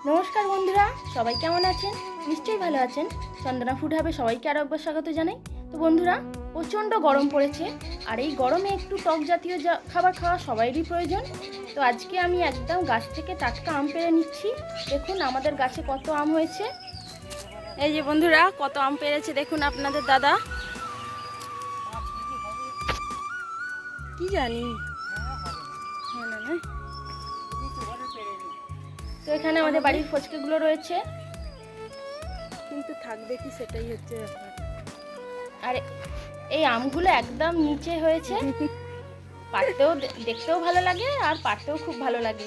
নমস্কার বন্ধুরা, সবাই কেমন আছেন? নিশ্চয়ই ভালো আছেন। চন্দনা ফুড হাবে সবাইকে আরও একবার স্বাগত জানাই। তো বন্ধুরা, প্রচণ্ড গরম পড়েছে, আর এই গরমে একটু টক জাতীয় খাবার খাওয়া সবাইরই প্রয়োজন। তো আজকে আমি একদম গাছ থেকে টাটকা আম পেড়ে নিচ্ছি। দেখুন আমাদের গাছে কত আম হয়েছে। এই যে বন্ধুরা, কত আম পেড়েছে দেখুন আপনাদের দাদা। কি জানি, না তো এখানে আমাদের বাড়ির ফচকেগুলো রয়েছে, কিন্তু থাকবে কি সেটাই হচ্ছে ব্যাপার। আর এই আমগুলো একদম নিচে হয়েছে, পাড়তেও দেখতেও ভালো লাগে আর পাড়তেও খুব ভালো লাগে।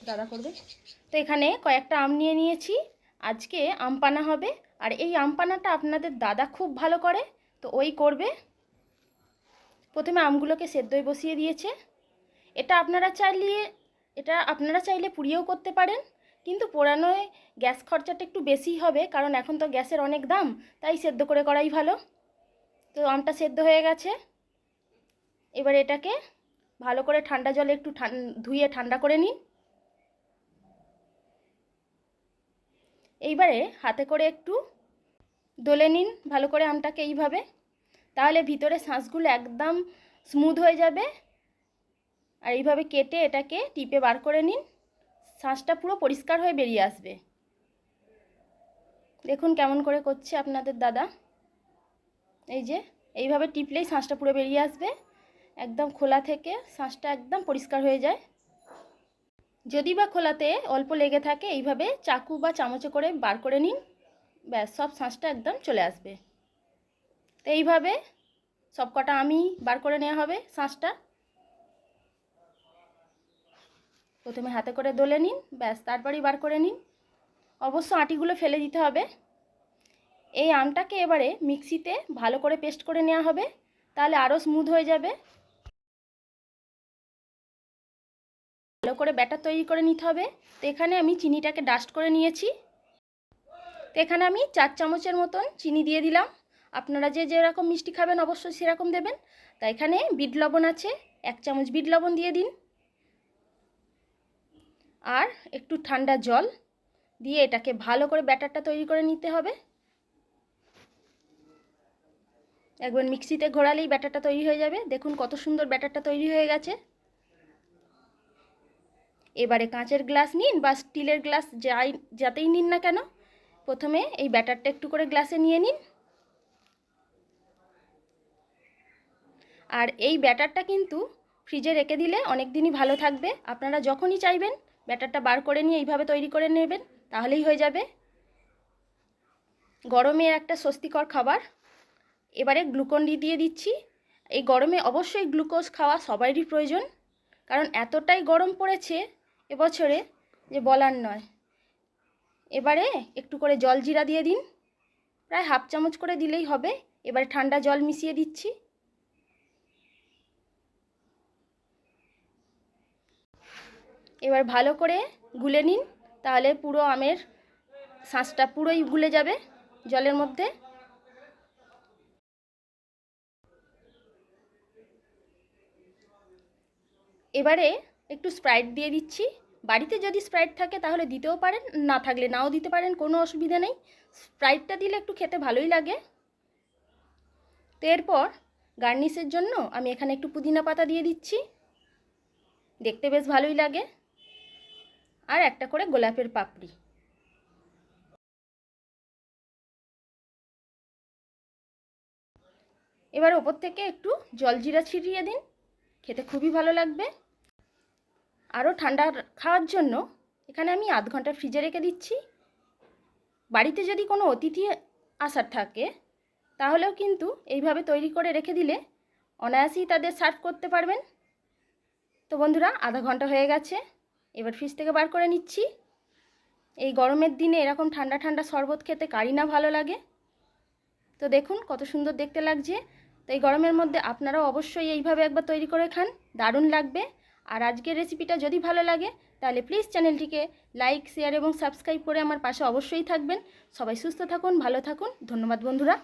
দাদা করবে। তো এখানে কয়েকটা আম নিয়ে নিয়েছি, আজকে আম পানা হবে। আর এই আম পানাটা আপনাদের দাদা খুব ভালো করে, তো ওই করবে। প্রথমে আমগুলোকে সেদ্ধই বসিয়ে দিয়েছে। এটা আপনারা চাইলে পুড়িয়েও করতে পারেন, কিন্তু পোড়ানোয় গ্যাস খরচাটা একটু বেশি হবে, কারণ এখন তো গ্যাসের অনেক দাম, তাই সেদ্ধ করে করাই ভালো। তো আমটা সেদ্ধ হয়ে গেছে। এবার এটাকে ভালো করে ঠান্ডা জলে একটু ধুয়ে ঠান্ডা করে নিন। এইবারে হাতে করে একটু দলে নিন ভালো করে আমটাকে এইভাবে, তাহলে ভিতরে শাঁসগুলো একদম স্মুথ হয়ে যাবে। আর এইভাবে কেটে এটাকে টিপে বার করে নিন, শাঁসটা পুরো পরিষ্কার হয়ে বেরিয়ে আসবে। দেখুন কেমন করে করছে আপনাদের দাদা। এই যে এইভাবে টিপলেই শাঁসটা পুরো বেরিয়ে আসবে, একদম খোলা থেকে শাঁসটা একদম পরিষ্কার হয়ে যায়। যদি বা খোলাতে অল্প লেগে থাকে, এইভাবে চাকু বা চামচে করে বার করে নিন, ব্যাস সব শাঁসটা একদম চলে আসবে। তো এইভাবে সব কটা আমি বার করে নেওয়া হবে শাঁসটা। প্রথমে হাতে করে দলে নিন, ব্যাস তারপরেই বার করে নিন। অবশ্য আটিগুলো ফেলে দিতে হবে। এই আমটাকে এবারে মিক্সিতে ভালো করে পেস্ট করে নেওয়া হবে, তাহলে আরও স্মুথ হয়ে যাবে। ভালো করে ব্যাটার তৈরি করে নিতে হবে। তো এখানে আমি চিনিটাকে ডাস্ট করে নিয়েছি। তো এখানে আমি 4 চামচের মতন চিনি দিয়ে দিলাম। আপনারা যে যেরকম মিষ্টি খাবেন অবশ্যই সেরকম দেবেন। তাই এখানে বিট লবণ আছে, 1 চামচ বিট লবণ দিয়ে দিন। আর একটু ঠান্ডা জল দিয়ে এটাকে ভালো করে ব্যাটারটা তৈরি করে নিতে হবে। একবার মিক্সিতে ঘোরালেই ব্যাটারটা তৈরি হয়ে যাবে। দেখুন কত সুন্দর ব্যাটারটা তৈরি হয়ে গেছে। এবারে কাঁচের গ্লাস নিন বা স্টিলের গ্লাস যাতেই নিন না কেন, প্রথমে এই ব্যাটারটা একটু করে গ্লাসে নিয়ে নিন। আর এই ব্যাটারটা কিন্তু ফ্রিজে রেখে দিলে অনেক দিনই ভালো থাকবে। আপনারা যখনই চাইবেন ব্যাটারটা বার করে নিয়ে এইভাবে তৈরি করে নেবেন, তাহলেই হয়ে যাবে। গরমের একটা স্বস্তিকর খাবার। এবারে গ্লুকন ডি দিয়ে দিচ্ছি। এই গরমে অবশ্যই গ্লুকোজ খাওয়া সবারই প্রয়োজন, কারণ এতটাই গরম পড়েছে এবছরে যে বলার নয়। এবারে একটু করে জল জিরা দিয়ে দিন, প্রায় 1/2 চামচ করে দিলেই হবে। এবারে ঠান্ডা জল মিশিয়ে দিচ্ছি। এবার ভালো করে গুলে নিন, তাহলে পুরো আমের শাঁসটা পুরোই গুলে যাবে জলের মধ্যে। এবারে একটু স্প্রাইট দিয়ে দিচ্ছি। বাড়িতে যদি স্প্রাইট থাকে তাহলে দিতেও পারেন, না থাকলে নাও দিতে পারেন, কোনো অসুবিধা নেই। স্প্রাইটটা দিলে একটু খেতে ভালোই লাগে। তো এরপর গার্নিশের জন্য আমি এখানে একটু পুদিনা পাতা দিয়ে দিচ্ছি, দেখতে বেশ ভালোই লাগে। আর একটা করে গোলাপের পাপড়ি। এবার ওপর থেকে একটু জলজিরা ছিটিয়ে দিন, খেতে খুবই ভালো লাগবে। আরও ঠান্ডা খাওয়ার জন্য এখানে আমি আধ ঘন্টা ফ্রিজে রেখে দিচ্ছি। বাড়িতে যদি কোনো অতিথি আসার থাকে তাহলেও কিন্তু এইভাবে তৈরি করে রেখে দিলে অনায়াসেই তাদের সার্ভ করতে পারবেন। তো বন্ধুরা, আধা ঘন্টা হয়ে গেছে, এবার ফ্রিজ থেকে বার করে নিচ্ছি। এই গরমের দিনে এরকম ঠান্ডা ঠান্ডা শরবত খেতে কারই না ভালো লাগে। তো দেখুন কত সুন্দর দেখতে লাগছে। তো এই গরমের মধ্যে আপনারাও অবশ্যই এইভাবে একবার তৈরি করে খান, দারুণ লাগবে। আর আজকের রেসিপিটা যদি ভালো লাগে তাহলে প্লিজ চ্যানেলটিকে লাইক, শেয়ার এবং সাবস্ক্রাইব করে আমার পাশে অবশ্যই থাকবেন। সবাই সুস্থ থাকুন, ভালো থাকুন। ধন্যবাদ বন্ধুরা।